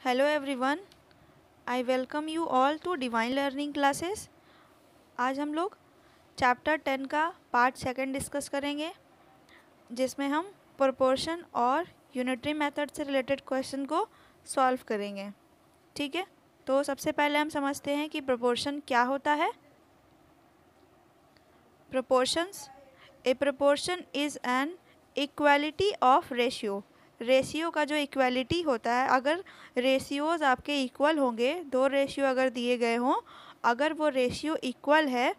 Hello everyone, I welcome you all to divine learning classes. आज हम लोग chapter 10 का पार्ट सेकंड डिस्कस करेंगे, जिसमें हम प्रोपोर्शन और यूनिटरी मेथड से रिलेटेड क्वेश्चन को सॉल्व करेंगे। ठीक है, तो सबसे पहले हम समझते हैं कि प्रोपोर्शन क्या होता है। Proportions, A proportion is an equality of ratio. Ratio का जो इक्वालिटी होता है, अगर रेशियोज़ आपके इक्वल होंगे, दो रेशियो अगर दिए गए हों, अगर वो रेशियो इक्वल है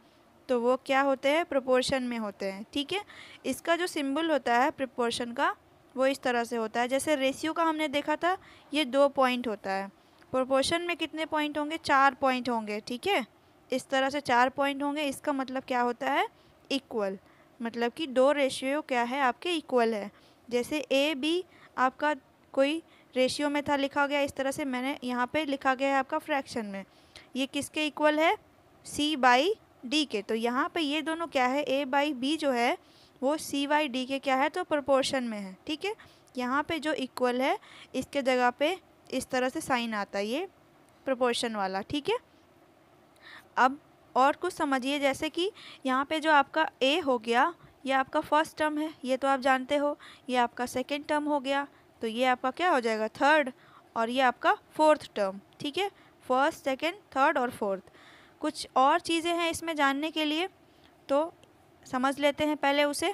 तो वो क्या होते हैं, प्रोपोर्शन में होते हैं। ठीक है, इसका जो सिंबल होता है प्रोपोर्शन का, वो इस तरह से होता है। जैसे रेशियो का हमने देखा था, ये 2 पॉइंट होता है। प्रोपोर्शन में कितने पॉइंट होंगे, 4 पॉइंट होंगे। ठीक है, इस तरह से 4 पॉइंट होंगे। इसका मतलब क्या होता है, इक्वल। मतलब कि दो रेशियो क्या है, आपके इक्वल है। जैसे ए बी आपका कोई रेशियो में था, लिखा गया इस तरह से, मैंने यहाँ पे लिखा गया है आपका फ्रैक्शन में। ये किसके इक्वल है, सी बाई डी के। तो यहाँ पे ये दोनों क्या है, ए बाई बी जो है वो सी बाई डी के क्या है, तो प्रोपोर्शन में है। ठीक है, यहाँ पे जो इक्वल है इसके जगह पे इस तरह से साइन आता है, ये प्रोपोर्शन वाला। ठीक है, अब और कुछ समझिए। जैसे कि यहाँ पे जो आपका ए हो गया, ये आपका फर्स्ट टर्म है, ये तो आप जानते हो। ये आपका सेकंड टर्म हो गया, तो ये आपका क्या हो जाएगा, थर्ड। और ये आपका फोर्थ टर्म। ठीक है, फर्स्ट, सेकंड, थर्ड और फोर्थ। कुछ और चीज़ें हैं इसमें जानने के लिए, तो समझ लेते हैं पहले उसे।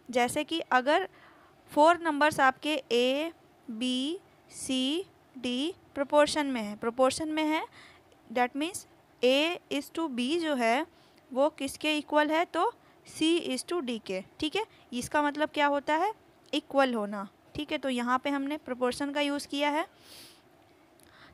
जैसे कि अगर 4 नंबर्स आपके A B C D proportion में है, that means A is to B जो है वो किसके इक्वल है, तो सी इज़ टू डी के। ठीक है, इसका मतलब क्या होता है, इक्वल होना। ठीक है, तो यहाँ पे हमने प्रोपोर्शन का यूज़ किया है।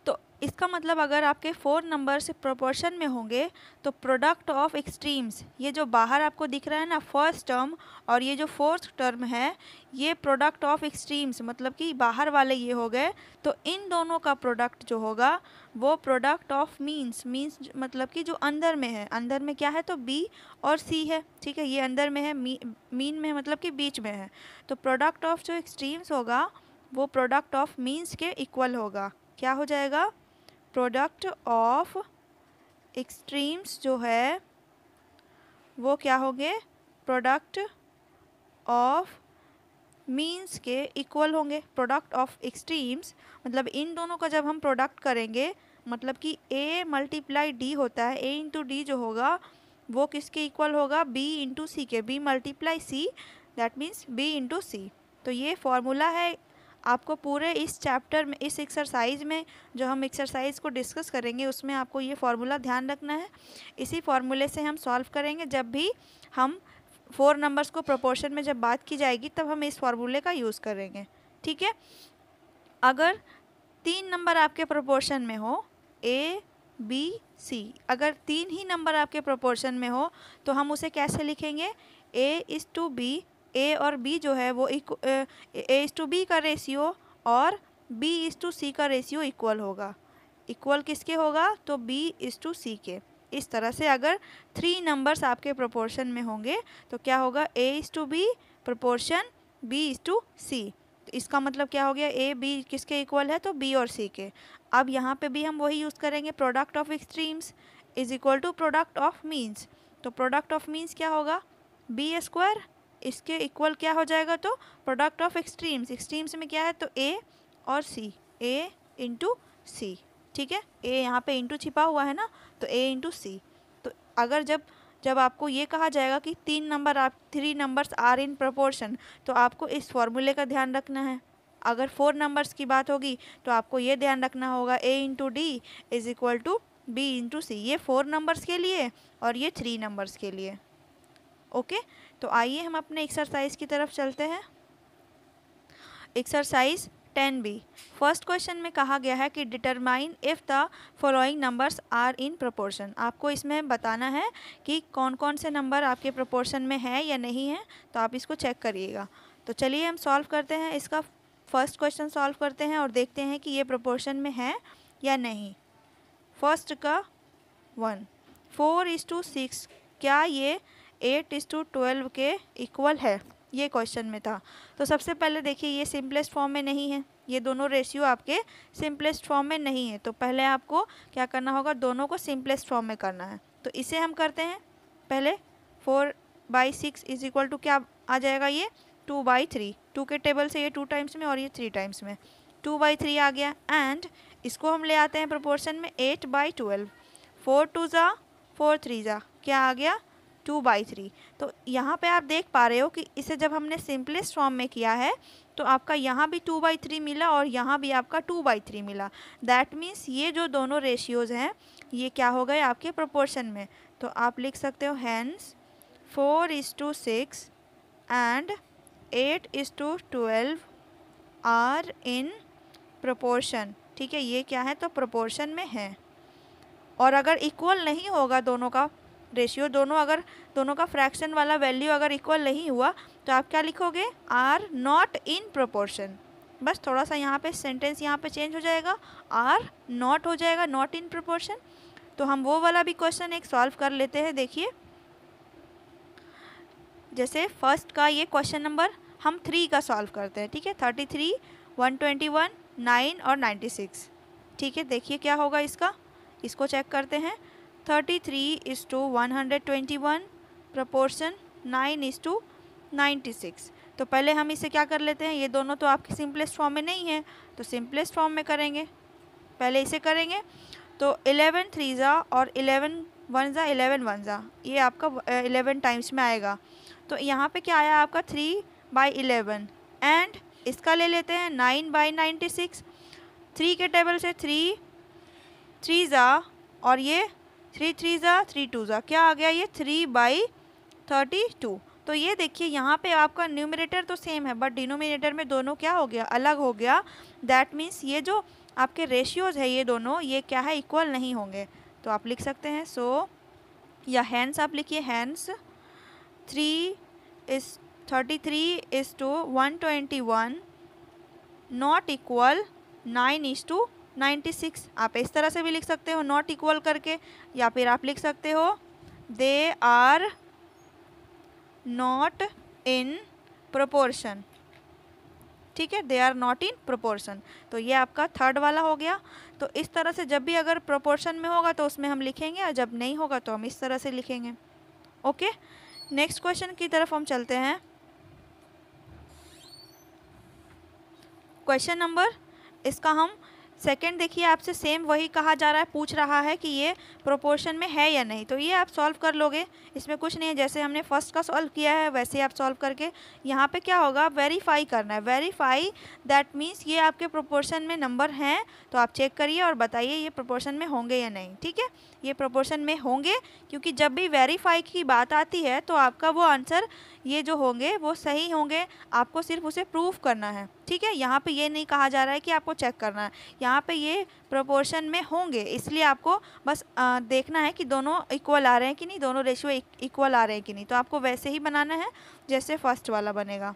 तो इसका मतलब अगर आपके 4 नंबर्स प्रोपोर्शन में होंगे तो प्रोडक्ट ऑफ एक्सट्रीम्स, ये जो बाहर आपको दिख रहा है ना फर्स्ट टर्म, और ये जो फोर्थ टर्म है, ये प्रोडक्ट ऑफ एक्सट्रीम्स मतलब कि बाहर वाले ये हो गए। तो इन दोनों का प्रोडक्ट जो होगा वो प्रोडक्ट ऑफ मीन्स मतलब कि जो अंदर में है, अंदर में क्या है, तो बी और सी है। ठीक है, ये अंदर में है, मीन में मतलब कि बीच में है। तो प्रोडक्ट ऑफ जो एक्सट्रीम्स होगा वो प्रोडक्ट ऑफ मीन्स के इक्वल होगा। क्या हो जाएगा, प्रोडक्ट ऑफ एक्सट्रीम्स जो है वो क्या होंगे, प्रोडक्ट ऑफ मीन्स के इक्वल होंगे। प्रोडक्ट ऑफ एक्सट्रीम्स मतलब इन दोनों का जब हम प्रोडक्ट करेंगे, मतलब कि ए मल्टीप्लाई डी होता है, ए इंटू डी जो होगा वो किसके इक्वल होगा, बी इंटू सी के। B multiply C, that means B into C. तो ये फॉर्मूला है आपको पूरे इस चैप्टर में, इस एक्सरसाइज में जो हम एक्सरसाइज को डिस्कस करेंगे उसमें आपको ये फार्मूला ध्यान रखना है। इसी फार्मूले से हम सॉल्व करेंगे। जब भी हम 4 नंबर्स को प्रोपोर्शन में जब बात की जाएगी तब हम इस फार्मूले का यूज़ करेंगे। ठीक है, अगर 3 नंबर आपके प्रोपोर्शन में हो, ए बी सी, अगर 3 ही नंबर आपके प्रोपोर्शन में हो तो हम उसे कैसे लिखेंगे, ए इज़ टू बी। ए और बी जो है वो ए इज़ टू बी का रेशियो और बी इज़ टू सी का रेशियो इक्वल होगा। इक्वल किसके होगा, तो बी इज़ टू सी के। इस तरह से अगर 3 नंबर्स आपके प्रोपोर्शन में होंगे तो क्या होगा, A is to B proportion B is to C. तो इसका मतलब क्या हो गया, ए बी किसके इक्वल है, तो बी और सी के। अब यहाँ पे भी हम वही यूज़ करेंगे, product of extremes is equal to product of means. तो प्रोडक्ट ऑफ मीन्स क्या होगा, बी स्क्वायर, इसके इक्वल क्या हो जाएगा, तो प्रोडक्ट ऑफ एक्सट्रीम्स। एक्सट्रीम्स में क्या है, तो ए और सी, ए इंटू सी। ठीक है, ए यहाँ पे इंटू छिपा हुआ है ना, तो ए इंटू सी। तो अगर जब आपको ये कहा जाएगा कि 3 नंबर्स आर इन प्रोपोर्शन, तो आपको इस फॉर्मूले का ध्यान रखना है। अगर 4 नंबर्स की बात होगी तो आपको ये ध्यान रखना होगा, A into D is equal to B into C. ये 4 नंबर्स के लिए और ये 3 नंबर्स के लिए। ओके, तो आइए हम अपने एक्सरसाइज की तरफ चलते हैं। एक्सरसाइज 10B, फर्स्ट क्वेश्चन में कहा गया है कि determine if the following numbers are in proportion. आपको इसमें बताना है कि कौन कौन से नंबर आपके प्रोपोर्शन में है या नहीं है, तो आप इसको चेक करिएगा। तो चलिए हम सॉल्व करते हैं, इसका फर्स्ट क्वेश्चन सॉल्व करते हैं और देखते हैं कि ये प्रोपोर्शन में है या नहीं। फर्स्ट का 1, 4:6, क्या ये 8:12 के इक्वल है। ये क्वेश्चन में था। तो सबसे पहले देखिए ये सिंपलेस्ट फॉर्म में नहीं है, ये दोनों रेशियो आपके सिंपलेस्ट फॉर्म में नहीं है। तो पहले आपको क्या करना होगा, दोनों को सिंपलेस्ट फॉर्म में करना है। तो इसे हम करते हैं पहले। 4/6 इज इक्वल टू क्या आ जाएगा, ये 2/3। 2 के टेबल से ये 2 टाइम्स में और ये 3 टाइम्स में, 2/3 आ गया। एंड इसको हम ले आते हैं प्रोपोर्शन में 8/12। 4 2 ज़ा 4 3 ज़ा क्या आ गया 2/3। तो यहाँ पे आप देख पा रहे हो कि इसे जब हमने सिंपलेस्ट फॉर्म में किया है तो आपका यहाँ भी 2/3 मिला और यहाँ भी आपका 2/3 मिला। दैट मीन्स ये जो दोनों रेशियोज़ हैं ये क्या हो गए आपके प्रोपोर्शन में। तो आप लिख सकते हो hence 4:6 and 8:12 are in proportion. ठीक है, ये क्या है तो प्रोपोर्शन में है। और अगर इक्वल नहीं होगा दोनों का रेशियो, दोनों का फ्रैक्शन वाला वैल्यू अगर इक्वल नहीं हुआ तो आप क्या लिखोगे, आर नॉट इन प्रोपोर्शन। बस थोड़ा सा यहाँ पे सेंटेंस यहाँ पे चेंज हो जाएगा, आर नॉट हो जाएगा नॉट इन प्रोपोर्शन। तो हम वो वाला भी क्वेश्चन एक सॉल्व कर लेते हैं। देखिए जैसे फर्स्ट का ये क्वेश्चन नंबर हम 3 का सॉल्व करते हैं। ठीक है, 33, 121, 9 और 96। ठीक है, देखिए क्या होगा इसका, इसको चेक करते हैं। 33:121 प्रोपोर्शन 9:96। तो पहले हम इसे क्या कर लेते हैं, ये दोनों तो आपके सिंपलेस्ट फॉर्म में नहीं है तो सिंपलेस्ट फॉर्म में करेंगे। पहले इसे करेंगे तो 11 3 ज़ा और 11 1 ज़ा 11 1 ज़ा ये आपका 11 टाइम्स में आएगा। तो यहाँ पे क्या आया आपका 3/11। एंड इसका ले लेते हैं 9/96। 3 के टेबल से 3 3 ज़ा और ये 3 3 ज़ा 3 2 ज़ा क्या आ गया, ये 3/32। तो ये देखिए यहाँ पे आपका न्यूमरेटर तो सेम है बट डिनोमिनेटर में दोनों क्या हो गया, अलग हो गया। दैट मीन्स ये जो आपके रेशियोज है ये दोनों ये क्या है, इक्वल नहीं होंगे। तो आप लिख सकते हैं सो या हैंस आप लिखिए, हैंस 33:121 नॉट इक्वल 9:96। आप इस तरह से भी लिख सकते हो नॉट इक्वल करके, या फिर आप लिख सकते हो they are not in proportion. ठीक है, they are not in proportion. तो ये आपका थर्ड वाला हो गया। तो इस तरह से जब भी अगर प्रोपोर्शन में होगा तो उसमें हम लिखेंगे और जब नहीं होगा तो हम इस तरह से लिखेंगे। ओके, नेक्स्ट क्वेश्चन की तरफ हम चलते हैं। क्वेश्चन नंबर इसका हम सेकंड देखिए, आपसे सेम वही कहा जा रहा है, पूछ रहा है कि ये प्रोपोर्शन में है या नहीं। तो ये आप सॉल्व कर लोगे, इसमें कुछ नहीं है, जैसे हमने फर्स्ट का सॉल्व किया है वैसे आप सॉल्व करके यहाँ पे क्या होगा, वेरीफाई करना है। वेरीफाई दैट मीन्स ये आपके प्रोपोर्शन में नंबर हैं तो आप चेक करिए और बताइए ये प्रोपोर्शन में होंगे या नहीं। ठीक है, ये प्रोपोर्शन में होंगे, क्योंकि जब भी वेरीफाई की बात आती है तो आपका वो आंसर ये जो होंगे वो सही होंगे, आपको सिर्फ उसे प्रूफ करना है। ठीक है, यहाँ पे ये नहीं कहा जा रहा है कि आपको चेक करना है, यहाँ पे ये प्रोपोर्शन में होंगे, इसलिए आपको बस देखना है कि दोनों इक्वल आ रहे हैं कि नहीं, दोनों रेशियो इक्वल आ रहे हैं कि नहीं। तो आपको वैसे ही बनाना है जैसे फर्स्ट वाला बनेगा।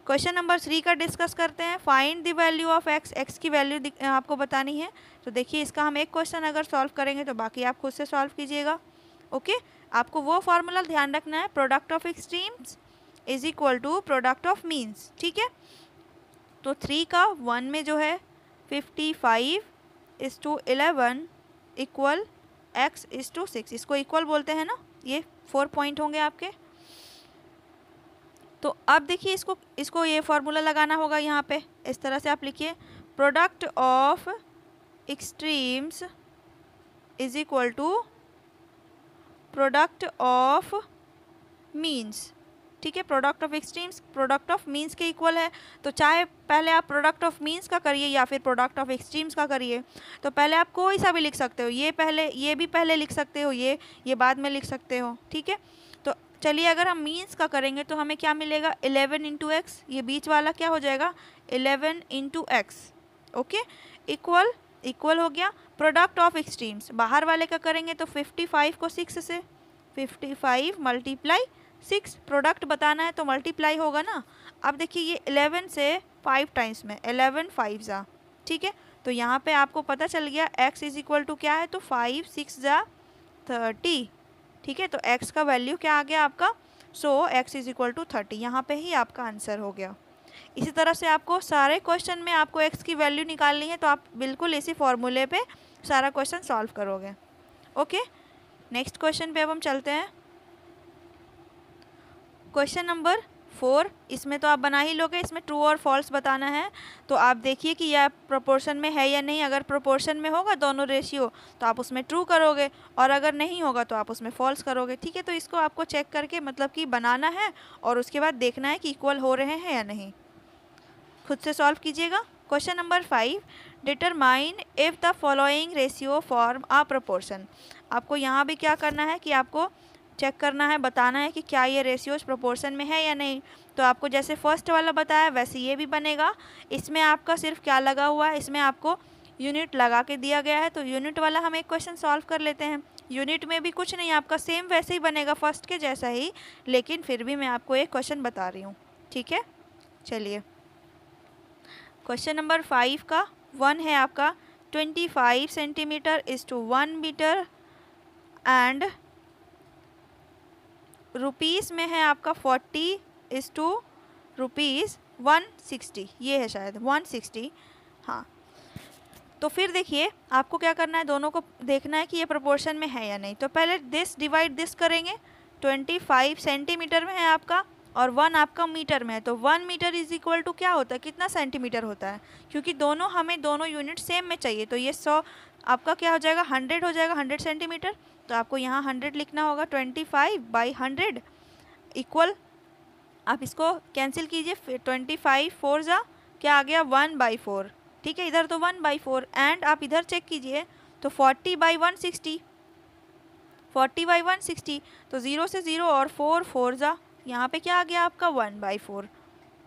क्वेश्चन नंबर 3 का डिस्कस करते हैं। Find the value of x, x की वैल्यू आपको बतानी है। तो देखिए इसका हम एक क्वेश्चन अगर सॉल्व करेंगे तो बाकी आप खुद से सॉल्व कीजिएगा। ओके, आपको वो फार्मूला ध्यान रखना है, product of extremes is equal to product of means. ठीक है, तो 3 का 1 में जो है 55:11 इक्वल x:6, इसको इक्वल बोलते हैं ना, ये 4 पॉइंट होंगे आपके। तो अब देखिए इसको ये फार्मूला लगाना होगा यहाँ पे, इस तरह से आप लिखिए, product of extremes is equal to product of means. ठीक है, product of extremes product of means के इक्वल है। तो चाहे पहले आप प्रोडक्ट ऑफ मीन्स का करिए या फिर प्रोडक्ट ऑफ एक्सट्रीम्स का करिए, तो पहले आप कोई सा भी लिख सकते हो, ये भी पहले लिख सकते हो, ये बाद में लिख सकते हो। ठीक है, तो चलिए अगर हम मीन्स का करेंगे तो हमें क्या मिलेगा, 11 × x, ये बीच वाला क्या हो जाएगा 11 × x। ओके, इक्वल हो गया। प्रोडक्ट ऑफ एक्सट्रीम्स बाहर वाले का करेंगे तो 55 को 6 से, 55 × 6 प्रोडक्ट बताना है तो मल्टीप्लाई होगा ना। अब देखिए ये 11 से 5 टाइम्स में, 11 5 ज़ा। ठीक है, तो यहाँ पे आपको पता चल गया x इज इक्वल टू क्या है, तो 5 6 ज़ा 30। ठीक है, तो x का वैल्यू क्या आ गया आपका सो x इज इक्वल टू 30। यहाँ पे ही आपका आंसर हो गया। इसी तरह से आपको सारे क्वेश्चन में आपको x की वैल्यू निकालनी है, तो आप बिल्कुल इसी फॉर्मूले पे सारा क्वेश्चन सॉल्व करोगे। ओके, नेक्स्ट क्वेश्चन पे अब हम चलते हैं। क्वेश्चन नंबर 4, इसमें तो आप बना ही लोगे, इसमें ट्रू और फॉल्स बताना है। तो आप देखिए कि यह प्रोपोर्शन में है या नहीं। अगर प्रोपोर्शन में होगा दोनों रेशियो तो आप उसमें ट्रू करोगे, और अगर नहीं होगा तो आप उसमें फॉल्स करोगे। ठीक है, तो इसको आपको चेक करके मतलब कि बनाना है और उसके बाद देखना है कि इक्वल हो रहे हैं या नहीं। खुद से सॉल्व कीजिएगा। Question number 5, determine if the following ratio form a proportion. आपको यहाँ भी क्या करना है कि आपको चेक करना है, बताना है कि क्या ये रेशियोज प्रोपोर्शन में है या नहीं। तो आपको जैसे फर्स्ट वाला बताया वैसे ये भी बनेगा। इसमें आपका सिर्फ क्या लगा हुआ है, इसमें आपको यूनिट लगा के दिया गया है। तो यूनिट वाला हम एक क्वेश्चन सॉल्व कर लेते हैं। यूनिट में भी कुछ नहीं, आपका सेम वैसे ही बनेगा फर्स्ट के जैसा ही, लेकिन फिर भी मैं आपको एक क्वेश्चन बता रही हूँ। ठीक है, चलिए क्वेश्चन नंबर 5 का 1 है आपका 25 centimetre is to 1 metre and rupees में है आपका 40 इज टू रुपीज़ 160। ये है शायद 160, हाँ। तो फिर देखिए आपको क्या करना है, दोनों को देखना है कि ये प्रोपोर्शन में है या नहीं। तो पहले दिस डिवाइड दिस करेंगे। 25 सेंटीमीटर में है आपका और 1 आपका मीटर में है, तो 1 मीटर इज इक्वल टू क्या होता है, कितना सेंटीमीटर होता है। क्योंकि दोनों हमें दोनों यूनिट सेम में चाहिए, तो ये 100 आपका क्या हो जाएगा, 100 हो जाएगा, 100 सेंटीमीटर। तो आपको यहाँ 100 लिखना होगा। 25 बाई 100 इक्वल, आप इसको कैंसिल कीजिए। 25 4 जा क्या आ गया 1/4। ठीक है, इधर तो 1/4 एंड आप इधर चेक कीजिए तो 40/160, 40/160 तो 0 से 0 और 4 4 जा यहाँ पे क्या आ गया आपका 1/4।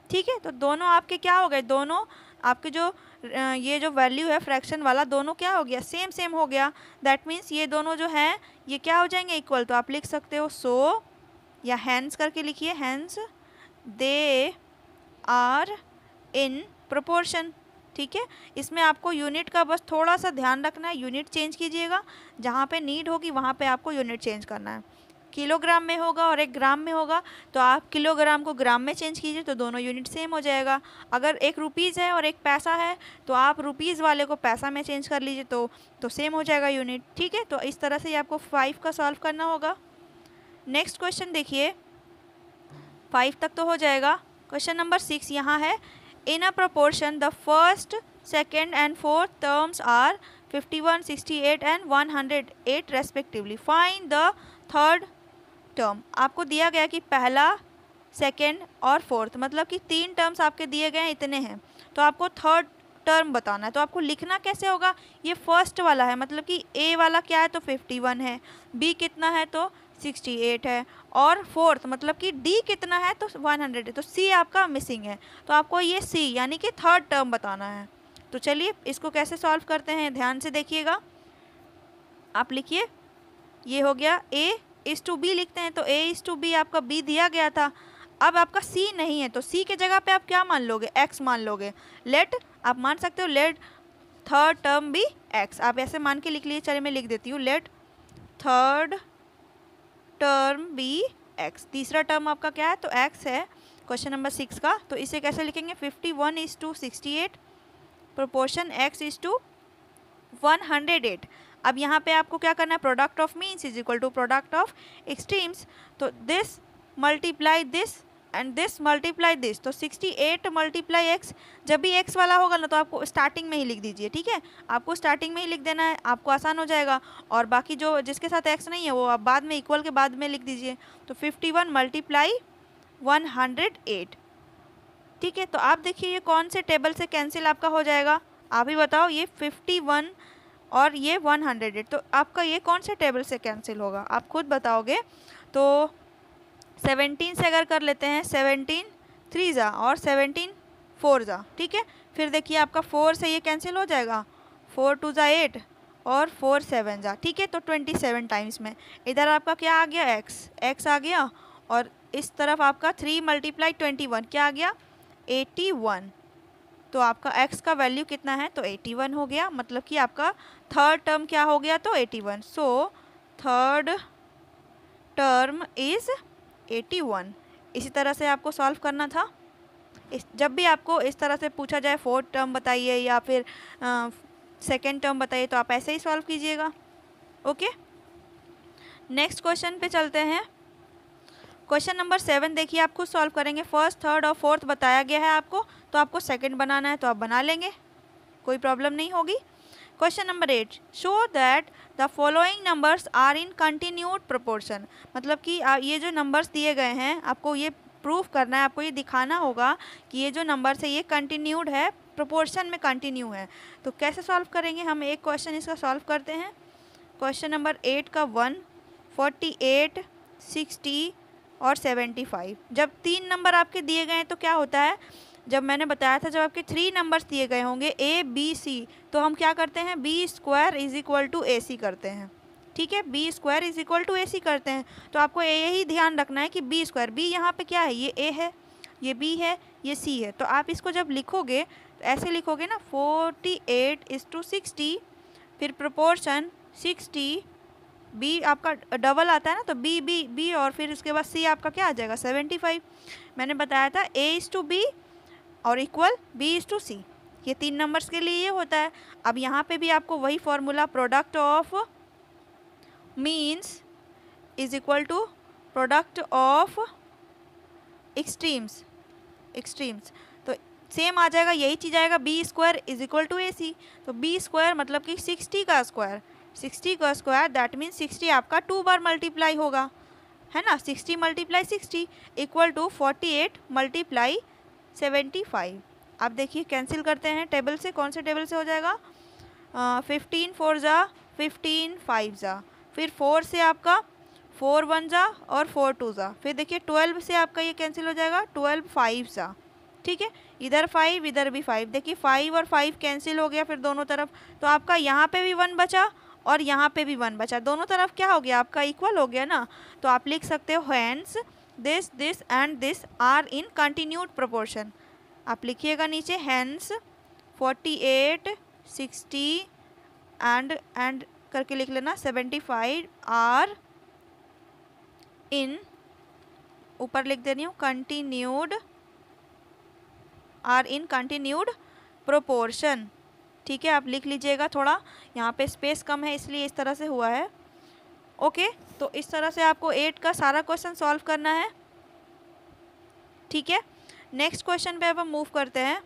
ठीक है, तो दोनों आपके क्या हो गए, दोनों आपके जो ये जो वैल्यू है फ्रैक्शन वाला, दोनों क्या हो गया, सेम सेम हो गया। दैट मीन्स ये दोनों जो हैं ये क्या हो जाएंगे, इक्वल। तो आप लिख सकते हो सो या हैंस करके लिखिए, hence they are in proportion. ठीक है, इसमें आपको यूनिट का बस थोड़ा सा ध्यान रखना है, यूनिट चेंज कीजिएगा। जहाँ पे नीड होगी वहाँ पे आपको यूनिट चेंज करना है। किलोग्राम में होगा और एक ग्राम में होगा तो आप किलोग्राम को ग्राम में चेंज कीजिए, तो दोनों यूनिट सेम हो जाएगा। अगर एक रुपीज़ है और एक पैसा है तो आप रुपीज़ वाले को पैसा में चेंज कर लीजिए, तो सेम हो जाएगा यूनिट। ठीक है, तो इस तरह से आपको 5 का सॉल्व करना होगा। नेक्स्ट क्वेश्चन देखिए, 5 तक तो हो जाएगा। क्वेश्चन नंबर 6 यहाँ है, in a proportion the first, second and fourth terms are 51, 68 and 108 respectively. Find the third term. आपको दिया गया कि पहला, सेकेंड और फोर्थ, मतलब कि 3 टर्म्स आपके दिए गए हैं, इतने हैं। तो आपको थर्ड टर्म बताना है। तो आपको लिखना कैसे होगा, ये फर्स्ट वाला है, मतलब कि ए वाला क्या है तो 51 है, बी कितना है तो 68 है, और फोर्थ मतलब कि डी कितना है तो 100 है, तो सी आपका मिसिंग है। तो आपको ये सी यानी कि थर्ड टर्म बताना है। तो चलिए इसको कैसे सॉल्व करते हैं, ध्यान से देखिएगा। आप लिखिए, ये हो गया ए इस टू बी लिखते हैं, तो ए इस टू बी आपका बी दिया गया था। अब आपका सी नहीं है तो सी के जगह पे आप क्या मान लोगे, एक्स मान लोगे। लेट, आप मान सकते हो let third term be X, आप ऐसे मान के लिख लीजिए। चलिए मैं लिख देती हूँ, let third term be X. तीसरा टर्म आपका क्या है तो एक्स है, क्वेश्चन नंबर 6 का। तो इसे कैसे लिखेंगे, 51 is to 68 proportion X is to 108। अब यहाँ पे आपको क्या करना है, product of means is equal to product of extremes. तो this multiply this and this multiply this, तो 68 मल्टीप्लाई एक्स। जब भी एक्स वाला होगा ना तो आपको स्टार्टिंग में ही लिख दीजिए। ठीक है, आपको स्टार्टिंग में ही लिख देना है, आपको आसान हो जाएगा। और बाकी जो जिसके साथ एक्स नहीं है वो आप बाद में इक्वल के बाद में लिख दीजिए। तो 51 मल्टीप्लाई 108। ठीक है, तो आप देखिए ये कौन से टेबल से कैंसिल आपका हो जाएगा, आप ही बताओ। ये 51 और ये 108, तो आपका ये कौन से टेबल से कैंसिल होगा, आप खुद बताओगे। तो 17 से अगर कर लेते हैं, 17 3 जा और 17 4 जा। ठीक है, फिर देखिए आपका 4 से ये कैंसिल हो जाएगा, 4 2 जा 8 और 4 7 जा। ठीक है, तो 27 टाइम्स में इधर आपका क्या आ गया, एक्स आ गया, और इस तरफ आपका 3 मल्टीप्लाई 21 क्या आ गया 81। तो आपका x का वैल्यू कितना है तो 81 हो गया, मतलब कि आपका थर्ड टर्म क्या हो गया तो 81। So third term is 81। इसी तरह से आपको सॉल्व करना था। जब भी आपको इस तरह से पूछा जाए फोर्थ टर्म बताइए या फिर सेकेंड टर्म बताइए तो आप ऐसे ही सॉल्व कीजिएगा। ओके, नेक्स्ट क्वेश्चन पे चलते हैं। क्वेश्चन नंबर 7 देखिए, आप खुद सॉल्व करेंगे। फर्स्ट, थर्ड और फोर्थ बताया गया है आपको, तो आपको सेकंड बनाना है तो आप बना लेंगे, कोई प्रॉब्लम नहीं होगी। Question number 8, show that the following numbers are in continued proportion. मतलब कि ये जो नंबर्स दिए गए हैं आपको ये प्रूफ करना है, आपको ये दिखाना होगा कि ये जो नंबर्स है ये कंटिन्यूड है, प्रोपोर्शन में कंटिन्यू है। तो कैसे सॉल्व करेंगे, हम एक क्वेश्चन इसका सॉल्व करते हैं। क्वेश्चन नंबर 8 का 1, 48, 60 और 75। जब 3 नंबर आपके दिए गए हैं तो क्या होता है, जब मैंने बताया था जब आपके 3 नंबर्स दिए गए होंगे ए बी सी, तो हम क्या करते हैं, B square is equal to A C करते हैं। ठीक है, B square is equal to A C करते हैं। तो आपको यही ध्यान रखना है कि बी स्क्वायर, बी यहाँ पे क्या है, ये ए है, ये बी है, ये सी है। तो आप इसको जब लिखोगे तो ऐसे लिखोगे ना, 48:60, फिर प्रोपोर्शन 60, बी आपका डबल आता है ना, तो बी बी बी और फिर उसके बाद सी आपका क्या आ जाएगा, 75। मैंने बताया था A:B और इक्वल B:C, ये 3 नंबर्स के लिए ये होता है। अब यहाँ पे भी आपको वही formula, product of means is equal to product of extremes, तो सेम आ जाएगा, यही चीज़ आएगा, B square is equal to A C. तो बी स्क्वायर मतलब कि 60 का स्क्वायर, 60 का स्क्वायर दैट मीन्स 60 आपका 2 बार मल्टीप्लाई होगा, है ना, 60 × 60 इक्वल टू 48 × 75। अब देखिए कैंसिल करते हैं टेबल से, कौन से टेबल से हो जाएगा, 15 4 जा 15 5 जा, फिर 4 से आपका 4 1 जा और 4 2 जा, फिर देखिए 12 से आपका ये कैंसिल हो जाएगा, 12 5 जा। ठीक है, इधर 5 इधर भी 5, देखिए 5 और 5 कैंसिल हो गया फिर दोनों तरफ, तो आपका यहाँ पे भी 1 बचा और यहाँ पे भी 1 बचा, दोनों तरफ क्या हो गया आपका, इक्वल हो गया ना। तो आप लिख सकते हो hence this this and this are in continued proportion. आप लिखिएगा नीचे, हैंस 48 60 एंड करके लिख लेना, 75 आर इन, ऊपर लिख दे रही हूँ, continued, are in continued proportion. ठीक है, आप लिख लीजिएगा, थोड़ा यहाँ पे स्पेस कम है इसलिए इस तरह से हुआ है। ओके, तो इस तरह से आपको 8 का सारा क्वेश्चन सॉल्व करना है। ठीक है, नेक्स्ट क्वेश्चन पे अब हम मूव करते हैं।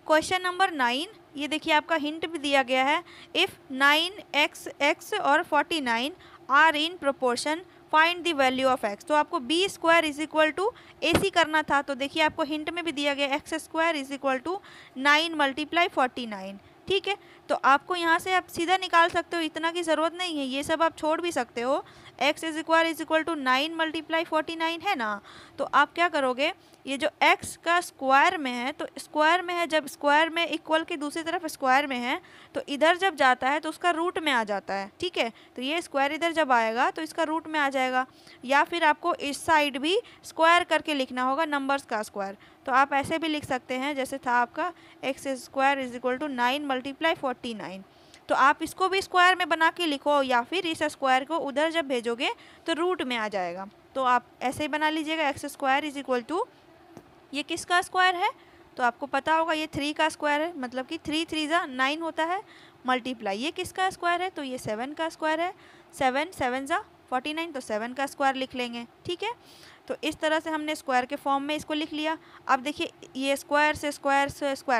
क्वेश्चन नंबर 9, ये देखिए आपका हिंट भी दिया गया है, इफ़ 9x और 49 are in proportion find the value of x। तो आपको B square is equal to A C करना था, तो देखिए आपको हिंट में भी दिया गया X square is equal to 9 × 49। ठीक है, तो आपको यहाँ से आप सीधा निकाल सकते हो, इतना की ज़रूरत नहीं है, ये सब आप छोड़ भी सकते हो। x इज इक्वल टू 9 × 49 है ना, तो आप क्या करोगे, ये जो x का स्क्वायर में है, तो स्क्वायर में है, जब स्क्वायर में इक्वल के दूसरी तरफ स्क्वायर में है तो इधर जब जाता है तो उसका रूट में आ जाता है। ठीक है, तो ये स्क्वायर इधर जब आएगा तो इसका रूट में आ जाएगा, या फिर आपको इस साइड भी स्क्वायर करके लिखना होगा, नंबर्स का स्क्वायर। तो आप ऐसे भी लिख सकते हैं जैसे था आपका x square is equal to 9 × 49। तो आप इसको भी स्क्वायर में बना के लिखो, या फिर इस स्क्वायर को उधर जब भेजोगे तो रूट में आ जाएगा। तो आप ऐसे ही बना लीजिएगा, X square is equal to, ये किसका स्क्वायर है, तो आपको पता होगा ये 3 का स्क्वायर है, मतलब कि 3 3 जा 9 होता है, मल्टीप्लाई ये किसका स्क्वायर है, तो ये 7 का स्क्वायर है, 7 7 जा 49, तो 7 का स्क्वायर लिख लेंगे। ठीक है, तो इस तरह से हमने स्क्वायर के फॉर्म में इसको लिख लिया। अब देखिए ये स्क्वायर से स्क्वायर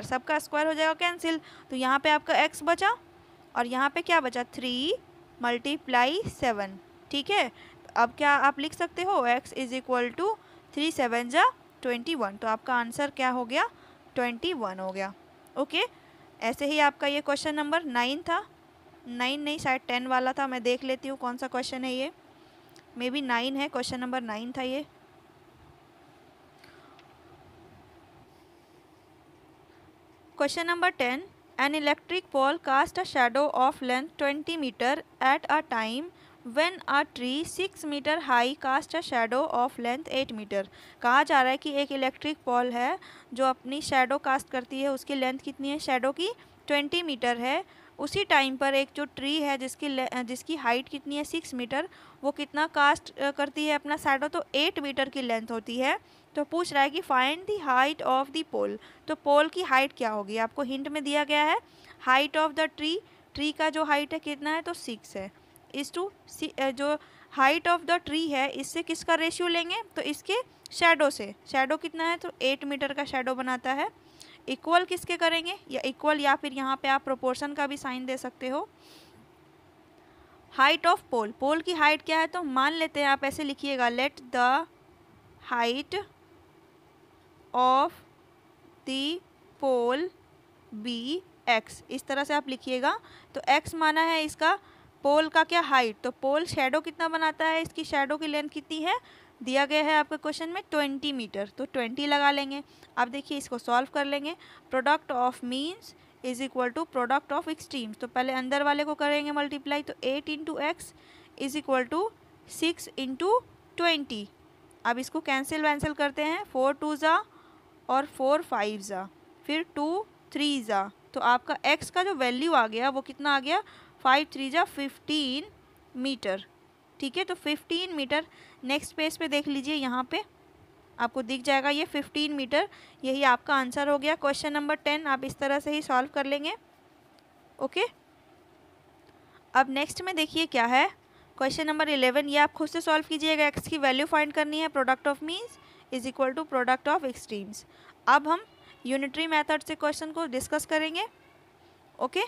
सबका स्क्वायर हो जाएगा कैंसिल, तो यहाँ पे आपका x बचा और यहाँ पे क्या बचा, 3 × 7। ठीक है, अब क्या आप लिख सकते हो, x इज इक्वल टू 3 7 जा 21, तो आपका आंसर क्या हो गया, 21 हो गया। ओके, ऐसे ही आपका ये क्वेश्चन नंबर 9 था, 9 नहीं शायद 10 वाला था, मैं देख लेती हूँ कौन सा क्वेश्चन है ये, मे बी 9 है, क्वेश्चन नंबर 9 था ये। Question number 10, an electric pole cast a shadow of length 20 meter at a time when a tree 6 metre high cast a shadow of length 8 metre. कहा जा रहा है कि एक इलेक्ट्रिक पॉल है जो अपनी शैडो कास्ट करती है, उसकी लेंथ कितनी है शैडो की 20 मीटर है। उसी टाइम पर एक जो ट्री है जिसकी हाइट कितनी है 6 मीटर, वो कितना कास्ट करती है अपना शैडो, तो 8 मीटर की लेंथ होती है। तो पूछ रहा है कि find the height of the pole. तो पोल की हाइट क्या होगी, आपको हिंट में दिया गया है height of the tree. Tree का जो हाइट है कितना है, तो 6 है। इस टू जो हाइट ऑफ द ट्री है इससे किसका रेशियो लेंगे, तो इसके शैडो से। शैडो कितना है, तो 8 मीटर का शैडो बनाता है। इक्वल किसके करेंगे, या इक्वल या फिर यहाँ पे आप प्रोपोर्शन का भी साइन दे सकते हो। हाइट ऑफ पोल, पोल की हाइट क्या है, तो मान लेते हैं आप ऐसे लिखिएगा, let the height of the pole be X. इस तरह से आप लिखिएगा। तो एक्स माना है इसका पोल का क्या हाइट, तो पोल शैडो कितना बनाता है, इसकी शैडो की लेंथ कितनी है, दिया गया है आपके क्वेश्चन में 20 मीटर, तो 20 लगा लेंगे। अब देखिए इसको सॉल्व कर लेंगे। Product of means is equal to product of extremes. तो पहले अंदर वाले को करेंगे मल्टीप्लाई, तो 8 into X is equal to 6 into 20। अब इसको कैंसिल वैंसिल करते हैं, 4 2 ज़ा और 4 5 ज़ा, फिर 2 3 ज़ा। तो आपका x का जो वैल्यू आ गया वो कितना आ गया, 5 3 ज़ा 15 मीटर। ठीक है, तो 15 मीटर। नेक्स्ट पेज पे देख लीजिए, यहाँ पे आपको दिख जाएगा ये 15 मीटर। यही आपका आंसर हो गया। क्वेश्चन नंबर 10 आप इस तरह से ही सॉल्व कर लेंगे। ओके, अब नेक्स्ट में देखिए क्या है, क्वेश्चन नंबर 11। ये आप खुद से सॉल्व कीजिएगा। एक्स की वैल्यू फाइंड करनी है, product of means is equal to product of extremes. अब हम यूनिटरी मेथड से क्वेश्चन को डिस्कस करेंगे। ओके,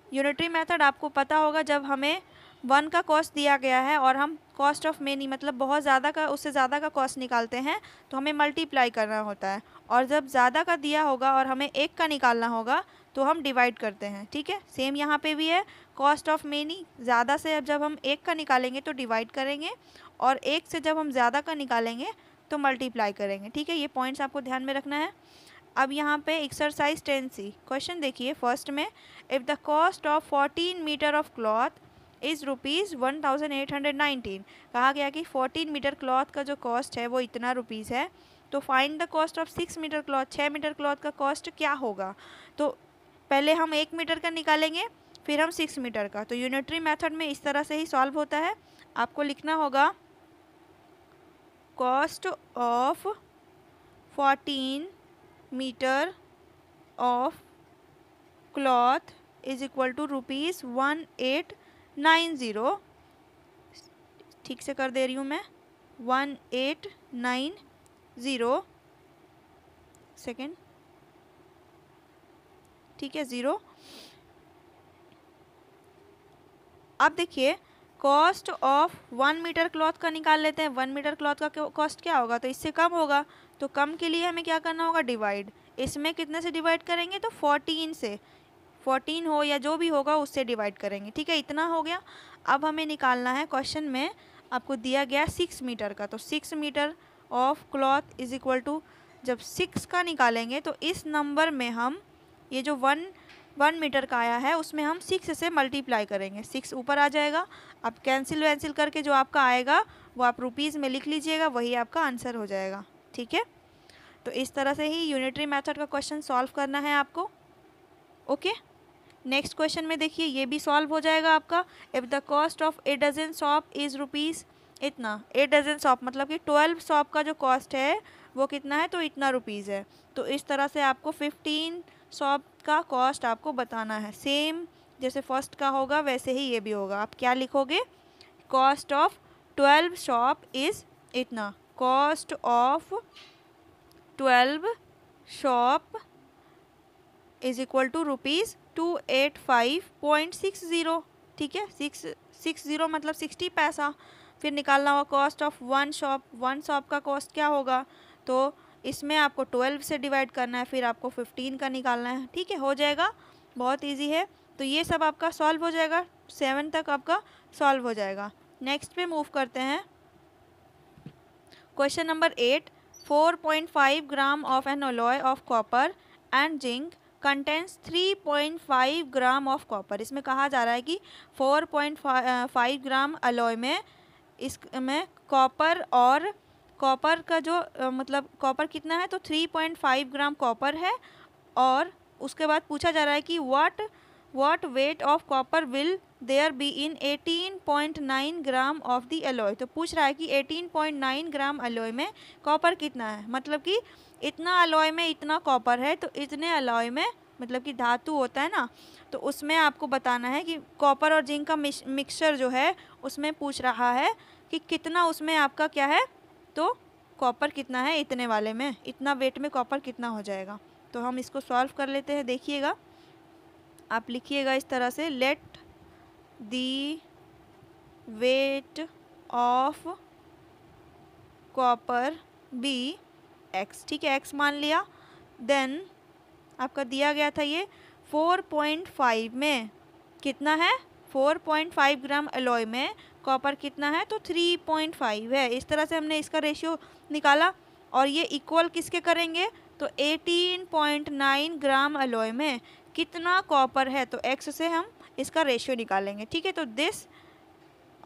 यूनिटरी मेथड आपको पता होगा, जब हमें 1 का कॉस्ट दिया गया है और हम कॉस्ट ऑफ मेनी मतलब बहुत ज़्यादा का, उससे ज़्यादा का कॉस्ट निकालते हैं तो हमें मल्टीप्लाई करना होता है, और जब ज़्यादा का दिया होगा और हमें 1 का निकालना होगा तो हम डिवाइड करते हैं। ठीक है, सेम यहाँ पे भी है। कॉस्ट ऑफ मेनी ज़्यादा से जब हम 1 का निकालेंगे तो डिवाइड करेंगे, और 1 से जब हम ज़्यादा का निकालेंगे तो मल्टीप्लाई करेंगे। ठीक है, ये पॉइंट्स आपको ध्यान में रखना है। अब यहाँ पे एक्सरसाइज 10C क्वेश्चन देखिए। फर्स्ट में, if the cost of 14 metre of cloth is rupees 1819। कहा गया कि 14 मीटर क्लॉथ का जो कॉस्ट है वो इतना रुपीज़ है। तो find the cost of 6 metre cloth. 6 metre cloth का कॉस्ट क्या होगा, तो पहले हम 1 मीटर का निकालेंगे, फिर हम 6 मीटर का। तो यूनिटरी मेथड में इस तरह से ही सॉल्व होता है। आपको लिखना होगा cost of 14 metre of cloth is equal to rupees 1890। ठीक से कर दे रही हूँ मैं, 1890 सेकेंड। ठीक है, 0। अब देखिए कॉस्ट ऑफ 1 मीटर क्लॉथ का निकाल लेते हैं। 1 मीटर क्लॉथ का कॉस्ट क्या होगा, तो इससे कम होगा। तो कम के लिए हमें क्या करना होगा, डिवाइड। इसमें कितने से डिवाइड करेंगे, तो 14 से, 14 हो या जो भी होगा उससे डिवाइड करेंगे। ठीक है, इतना हो गया। अब हमें निकालना है, क्वेश्चन में आपको दिया गया 6 मीटर का। तो 6 metre of cloth is equal to, जब 6 का निकालेंगे तो इस नंबर में हम ये जो 1 मीटर का आया है उसमें हम 6 से मल्टीप्लाई करेंगे। 6 ऊपर आ जाएगा। अब कैंसिल वैंसिल करके जो आपका आएगा वो आप रुपीज़ में लिख लीजिएगा, वही आपका आंसर हो जाएगा। ठीक है, तो इस तरह से ही यूनिटरी मेथड का क्वेश्चन सॉल्व करना है आपको। ओके, नेक्स्ट क्वेश्चन में देखिए ये भी सॉल्व हो जाएगा आपका। If the cost of a dozen soap is rupees इतना। ए डजन सॉप मतलब कि 12 सॉप का जो कॉस्ट है वो कितना है, तो इतना रुपीज़ है। तो इस तरह से आपको 15 सॉप का कॉस्ट आपको बताना है। सेम जैसे फर्स्ट का होगा वैसे ही ये भी होगा। आप क्या लिखोगे, कॉस्ट ऑफ 12 शॉप इज़ इतना। Cost of 12 shop is equal to rupees 285.60। ठीक है, 660 मतलब 60 पैसा। फिर निकालना होगा कॉस्ट ऑफ 1 शॉप। 1 शॉप का कॉस्ट क्या होगा, तो इसमें आपको 12 से डिवाइड करना है, फिर आपको 15 का निकालना है। ठीक है, हो जाएगा, बहुत इजी है। तो ये सब आपका सॉल्व हो जाएगा, 7 तक आपका सॉल्व हो जाएगा। नेक्स्ट पे मूव करते हैं। Question number 8, 4.5 gram of N alloy of copper and zinc contains 3.5 gram of copper. इसमें कहा जा रहा है कि 4.5 ग्राम अलॉय में इसमें कॉपर और कॉपर का जो मतलब कॉपर कितना है, तो 3.5 ग्राम कॉपर है। और उसके बाद पूछा जा रहा है कि what weight of copper will there be in 18.9 gram of the alloy. तो पूछ रहा है कि 18.9 ग्राम अलॉय में कॉपर कितना है, मतलब कि इतना अलॉय में इतना कॉपर है, तो इतने अलॉय में मतलब कि धातु होता है ना, तो उसमें आपको बताना है कि कॉपर और जिंक का मिक्सचर जो है उसमें पूछ रहा है कि कितना उसमें आपका क्या है, तो कॉपर कितना है इतने वाले में, इतना वेट में कॉपर कितना हो जाएगा। तो हम इसको सॉल्व कर लेते हैं। देखिएगा, आप लिखिएगा इस तरह से, let the weight of copper be X. ठीक है, एक्स मान लिया। देन आपका दिया गया था ये 4.5 में कितना है, 4.5 ग्राम अलॉय में कॉपर कितना है, तो 3.5 है। इस तरह से हमने इसका रेशियो निकाला। और ये इक्वल किसके करेंगे, तो 18.9 ग्राम अलॉय में कितना कॉपर है, तो एक्स से हम इसका रेशियो निकालेंगे। ठीक है, तो दिस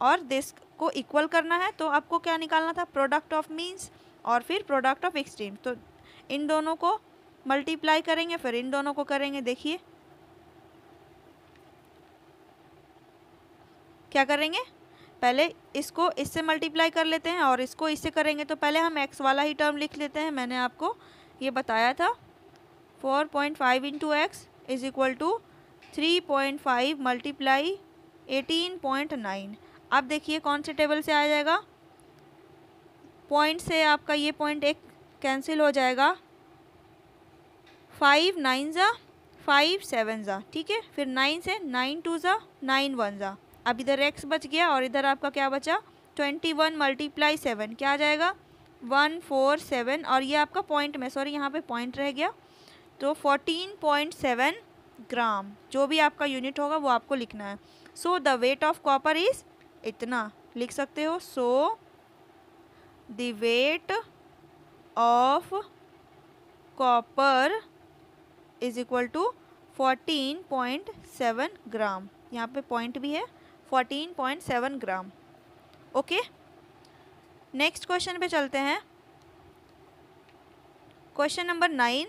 और दिस को इक्वल करना है, तो आपको क्या निकालना था, प्रोडक्ट ऑफ मीन्स और फिर प्रोडक्ट ऑफ एक्सट्रीम। तो इन दोनों को मल्टीप्लाई करेंगे, फिर इन दोनों को करेंगे। देखिए क्या करेंगे, पहले इसको इससे मल्टीप्लाई कर लेते हैं और इसको इससे करेंगे। तो पहले हम x वाला ही टर्म लिख लेते हैं, मैंने आपको ये बताया था। 4.5 into X is equal to 3.5 multiply 18.9। अब देखिए कौन से टेबल से आ जाएगा, पॉइंट से आपका ये पॉइंट एक कैंसिल हो जाएगा, 5 9 ज़ा 5 7 ज़ा। ठीक है, फिर 9 से 9 2 ज़ा 9 1 ज़ा। अब इधर x बच गया और इधर आपका क्या बचा, 21 मल्टीप्लाई 7 क्या आ जाएगा, 147। और ये आपका पॉइंट में, सॉरी यहाँ पे पॉइंट रह गया, तो 14.7 ग्राम जो भी आपका यूनिट होगा वो आपको लिखना है। So the weight of copper is इतना लिख सकते हो। So the weight of copper is equal to 14.7 gram. यहाँ पे पॉइंट भी है, 14.7 ग्राम। ओके, नेक्स्ट क्वेश्चन पे चलते हैं। Question number 9,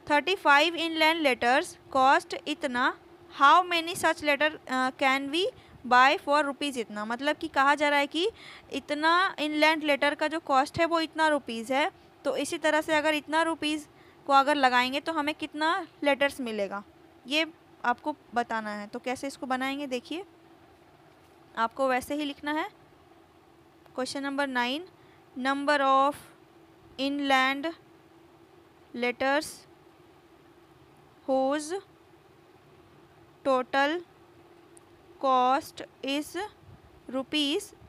35 inland letters cost इतना, how many such letter can we buy for rupees इतना। मतलब कि कहा जा रहा है कि इतना इनलैंड लेटर का जो कॉस्ट है वो इतना रुपीज़ है, तो इसी तरह से अगर इतना रुपीज़ को अगर लगाएंगे तो हमें कितना लेटर्स मिलेगा, ये आपको बताना है। तो कैसे इसको बनाएंगे, देखिए आपको वैसे ही लिखना है। Question number 9, number of inland letters whose total cost is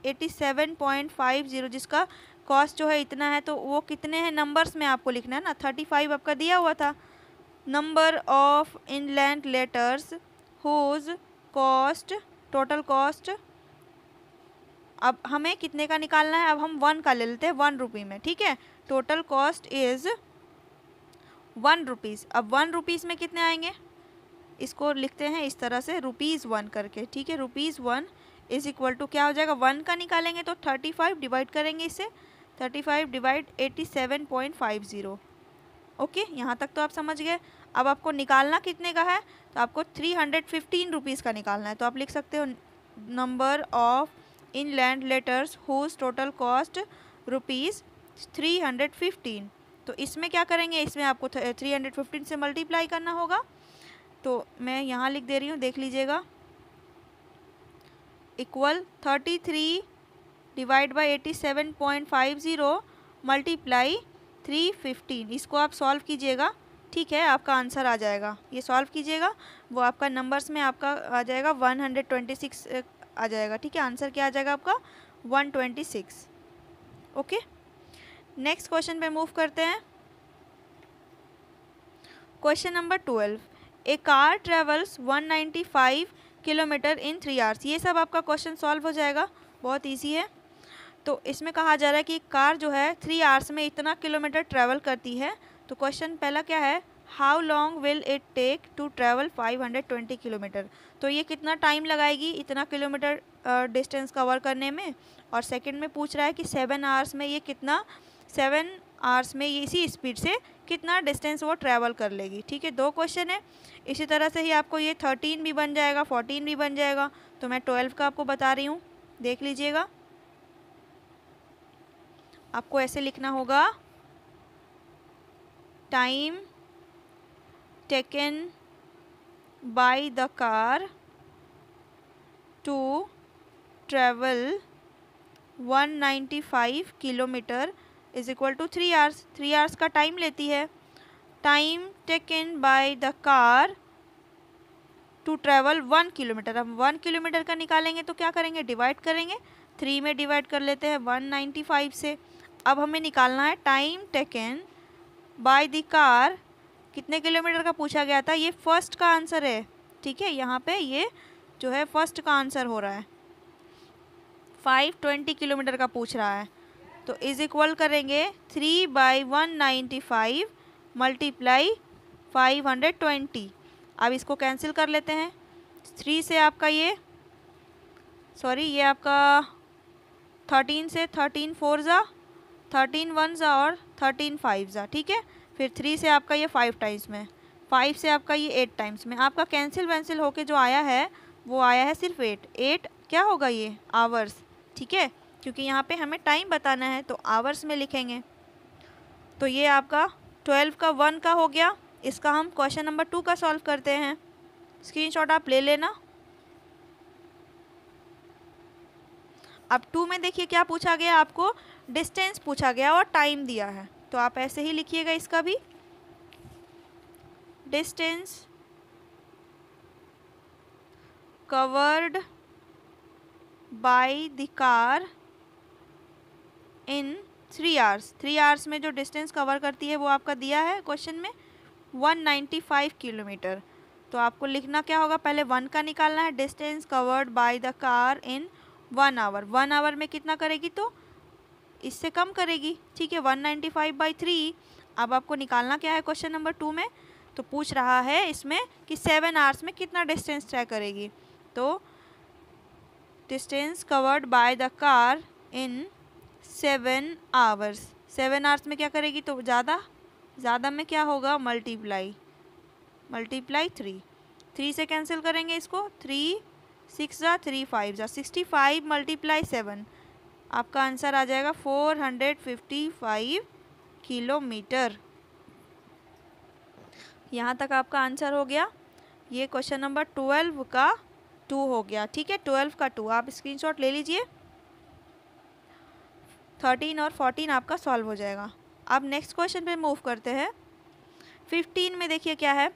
₹87.50, जिसका कॉस्ट जो है इतना है, तो वो कितने हैं नंबर्स में आपको लिखना है ना। 35 आपका दिया हुआ था। Number of inland letters whose cost, total cost, अब हमें कितने का निकालना है, अब हम 1 का ले लेते हैं, 1 रुपये में। ठीक है, टोटल कॉस्ट इज़ 1 रुपीज़। अब 1 रुपीज़ में कितने आएंगे, इसको लिखते हैं इस तरह से, ₹1 करके। ठीक है, ₹1 इज इक्वल टू क्या हो जाएगा, 1 का निकालेंगे तो 35 डिवाइड करेंगे इससे, 35 डिवाइड 87.50। ओके, यहाँ तक तो आप समझ गए। अब आपको निकालना कितने का है, तो आपको 315 रुपीज़ का निकालना है। तो आप लिख सकते हो number of inland letters whose total cost ₹315। तो इसमें क्या करेंगे, इसमें आपको 315 से मल्टीप्लाई करना होगा। तो मैं यहाँ लिख दे रही हूँ, देख लीजिएगा, इक्वल 33 डिवाइड बाई 87.50 मल्टीप्लाई 315। इसको आप सॉल्व कीजिएगा। ठीक है, आपका आंसर आ जाएगा, ये सॉल्व कीजिएगा, वो आपका नंबर्स में आपका आ जाएगा 126 आ जाएगा। ठीक है, आंसर क्या आ जाएगा आपका 126। ओके, नेक्स्ट क्वेश्चन पे मूव करते हैं। क्वेश्चन नंबर 12, ए कार ट्रेवल्स 195 किलोमीटर इन 3 आवर्स। ये सब आपका क्वेश्चन सॉल्व हो जाएगा, बहुत इजी है। तो इसमें कहा जा रहा है कि कार जो है 3 आवर्स में इतना किलोमीटर ट्रैवल करती है। तो क्वेश्चन पहला क्या है, how long will it take to travel 520 kilometre. तो ये कितना टाइम लगाएगी इतना किलोमीटर डिस्टेंस कवर करने में। और सेकंड में पूछ रहा है कि 7 आवर्स में ये कितना 7 आवर्स में ये इसी स्पीड से कितना डिस्टेंस वो ट्रैवल कर लेगी। ठीक है, 2 क्वेश्चन है। इसी तरह से ही आपको ये 13 भी बन जाएगा, 14 भी बन जाएगा। तो मैं 12 का आपको बता रही हूँ, देख लीजिएगा। आपको ऐसे लिखना होगा, time taken by the car to travel 195 kilometre is equal to 3 hours. 3 hours का टाइम लेती है। Time taken by the car to travel 1 kilometre. अब 1 किलोमीटर का निकालेंगे तो क्या करेंगे, डिवाइड करेंगे। 3 में डिवाइड कर लेते हैं 195 से। अब हमें निकालना है time taken by the car, कितने किलोमीटर का पूछा गया था। ये फर्स्ट का आंसर है। ठीक है, यहाँ पे ये जो है फर्स्ट का आंसर हो रहा है। 520 किलोमीटर का पूछ रहा है। तो इज इक्वल करेंगे 3/195 मल्टीप्लाई 520। अब इसको कैंसिल कर लेते हैं। 3 से आपका ये आपका 13 से 13 4 ज़ा, 13 1 ज़ा और 13 5 ज़ा। ठीक है, फिर 3 से आपका ये 5 टाइम्स में, 5 से आपका ये 8 टाइम्स में। आपका कैंसिल होके जो आया है वो आया है सिर्फ 8 क्या होगा ये आवर्स। ठीक है, क्योंकि यहाँ पे हमें टाइम बताना है तो आवर्स में लिखेंगे। तो ये आपका 12 का 1 का हो गया। इसका हम क्वेश्चन नंबर 2 का सॉल्व करते हैं। स्क्रीनशॉट आप ले लेना। अब 2 में देखिए क्या पूछा गया, आपको डिस्टेंस पूछा गया और टाइम दिया है। तो आप ऐसे ही लिखिएगा इसका भी, distance covered by the car in 3 hours. 3 hours में जो डिस्टेंस कवर करती है वो आपका दिया है क्वेश्चन में 195 किलोमीटर। तो आपको लिखना क्या होगा, पहले 1 का निकालना है, distance covered by the car in 1 hour. 1 hour में कितना करेगी, तो इससे कम करेगी। ठीक है, 195/3। अब आपको निकालना क्या है क्वेश्चन नंबर 2 में, तो पूछ रहा है इसमें कि 7 आवर्स में कितना डिस्टेंस तय करेगी। तो distance covered by the car in 7 hours. 7 hours में क्या करेगी, तो ज़्यादा में क्या होगा, मल्टीप्लाई 3 से कैंसिल करेंगे इसको। 3 6 ज़ा 3 5 ज़ा 65 मल्टीप्लाई 7। आपका आंसर आ जाएगा 455 किलोमीटर। यहाँ तक आपका आंसर हो गया। ये क्वेश्चन नंबर 12 का 2 हो गया। ठीक है, 12 का 2 आप स्क्रीनशॉट ले लीजिए। 13 और 14 आपका सॉल्व हो जाएगा। अब नेक्स्ट क्वेश्चन पे मूव करते हैं। 15 में देखिए क्या है,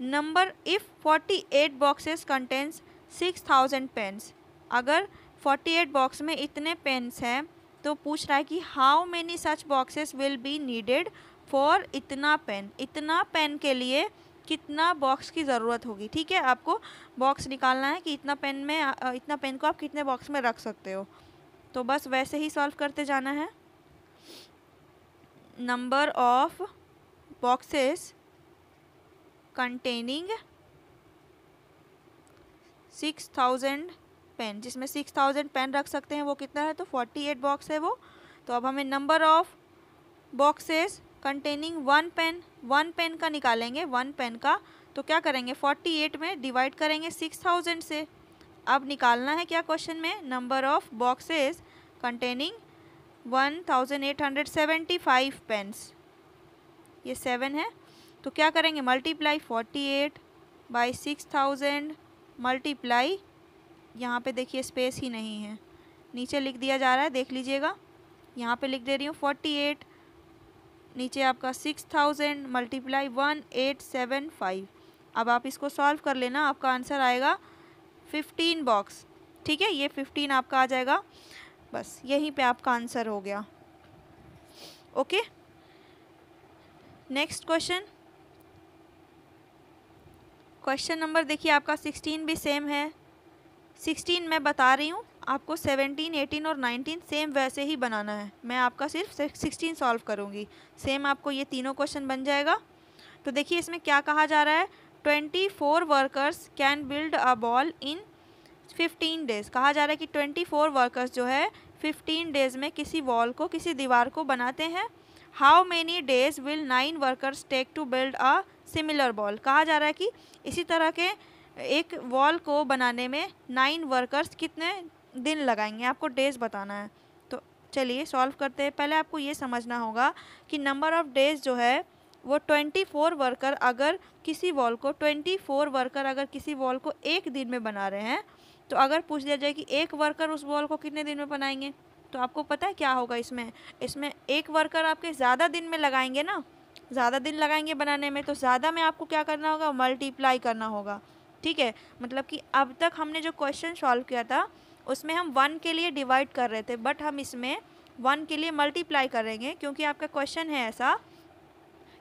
number if 48 boxes contains 6000 pens. अगर 48 बॉक्स में इतने पेन्स हैं तो पूछ रहा है कि how many such boxes will be needed for इतना पेन। इतना पेन के लिए कितना बॉक्स की ज़रूरत होगी। ठीक है, आपको बॉक्स निकालना है कि इतना पेन को आप कितने बॉक्स में रख सकते हो। तो बस वैसे ही सॉल्व करते जाना है। Number of boxes containing 6000 pen, जिसमें 6000 पेन रख सकते हैं, वो कितना है, तो 48 बॉक्स है वो। तो अब हमें number of boxes containing 1 pen का निकालेंगे। 1 पेन का तो क्या करेंगे, 48 में डिवाइड करेंगे 6000 से। अब निकालना है क्या क्वेश्चन में, number of boxes containing 1875 pens. ये 7 है। तो क्या करेंगे, मल्टीप्लाई 48/6000 मल्टीप्लाई, यहाँ पे देखिए स्पेस ही नहीं है, नीचे लिख दिया जा रहा है, देख लीजिएगा। यहाँ पे लिख दे रही हूँ 48, नीचे आपका 6000 मल्टीप्लाई 1875। अब आप इसको सॉल्व कर लेना, आपका आंसर आएगा 15 बॉक्स। ठीक है, ये 15 आपका आ जाएगा। बस यहीं पे आपका आंसर हो गया। ओके, नेक्स्ट क्वेश्चन नंबर देखिए आपका 16 भी सेम है। 16 मैं बता रही हूँ आपको, 17 18 और 19 सेम वैसे ही बनाना है। मैं आपका सिर्फ 16 सॉल्व करूँगी। सेम आपको ये तीनों क्वेश्चन बन जाएगा। तो देखिए इसमें क्या कहा जा रहा है, 24 workers can build a wall in 15 days. कहा जा रहा है कि 24 वर्कर्स जो है 15 डेज में किसी वॉल को, किसी दीवार को बनाते हैं। How many days will 9 workers take to build a similar wall. कहा जा रहा है कि इसी तरह के एक वॉल को बनाने में 9 वर्कर्स कितने दिन लगाएंगे, आपको डेज बताना है। तो चलिए सॉल्व करते हैं। पहले आपको ये समझना होगा कि नंबर ऑफ़ डेज जो है वो 24 वर्कर अगर किसी वॉल को 24 वर्कर अगर किसी वॉल को एक दिन में बना रहे हैं, तो अगर पूछ दिया जाए कि एक वर्कर उस वॉल को कितने दिन में बनाएंगे, तो आपको पता है क्या होगा इसमें एक वर्कर आपके ज़्यादा दिन में लगाएंगे ना, ज़्यादा दिन लगाएंगे बनाने में, तो ज़्यादा में आपको क्या करना होगा, मल्टीप्लाई करना होगा। ठीक है, मतलब कि अब तक हमने जो क्वेश्चन सॉल्व किया था उसमें हम 1 के लिए डिवाइड कर रहे थे, बट हम इसमें 1 के लिए मल्टीप्लाई करेंगे, क्योंकि आपका क्वेश्चन है ऐसा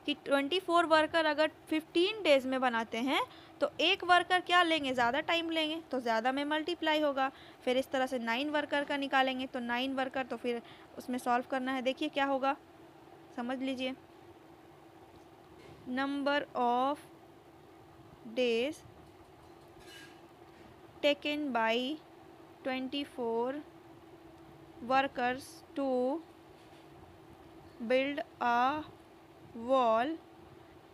कि 24 वर्कर अगर 15 डेज में बनाते हैं तो एक वर्कर क्या लेंगे, ज़्यादा टाइम लेंगे, तो ज़्यादा में मल्टीप्लाई होगा। फिर इस तरह से 9 वर्कर का निकालेंगे, तो 9 वर्कर, तो फिर उसमें सॉल्व करना है। देखिए क्या होगा, समझ लीजिए। Number of days taken by 24 workers to build a wall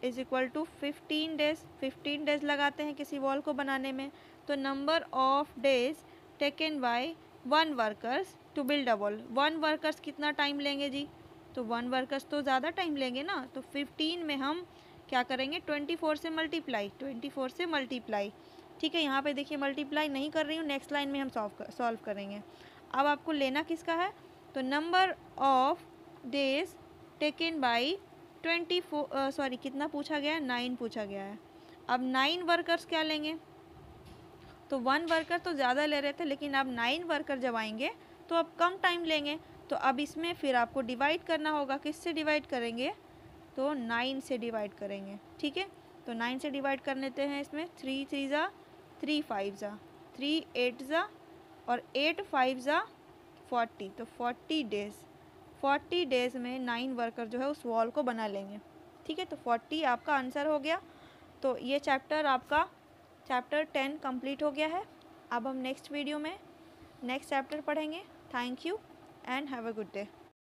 is equal to 15 days. 15 days लगाते हैं किसी वॉल को बनाने में, तो number of days taken by 1 workers to build a wall. 1 workers कितना टाइम लेंगे जी, तो 1 वर्कर्स तो ज़्यादा टाइम लेंगे ना, तो 15 में हम क्या करेंगे, 24 से मल्टीप्लाई, 24 से मल्टीप्लाई। ठीक है, यहाँ पे देखिए मल्टीप्लाई नहीं कर रही हूँ, नेक्स्ट लाइन में हम सॉल्व करेंगे। अब आपको लेना किसका है, तो number of days taken by 24 sorry कितना पूछा गया है, 9 पूछा गया है। अब 9 वर्कर्स क्या लेंगे, तो 1 वर्कर तो ज़्यादा ले रहे थे, लेकिन अब 9 वर्कर जब आएंगे तो अब कम टाइम लेंगे, तो अब इसमें फिर आपको डिवाइड करना होगा। किससे डिवाइड करेंगे, तो 9 से डिवाइड करेंगे। ठीक है, तो 9 से डिवाइड कर लेते हैं। इसमें 3 3 ज़ा 3 5 ज़ा 3 8 ज़ा और 8 5 ज़ा 40, तो 40 डेज़। 40 डेज़ में 9 वर्कर जो है उस वॉल को बना लेंगे। ठीक है, तो 40 आपका आंसर हो गया। तो ये चैप्टर आपका चैप्टर 10 कंप्लीट हो गया है। अब हम नेक्स्ट वीडियो में नेक्स्ट चैप्टर पढ़ेंगे। Thank you and have a good day.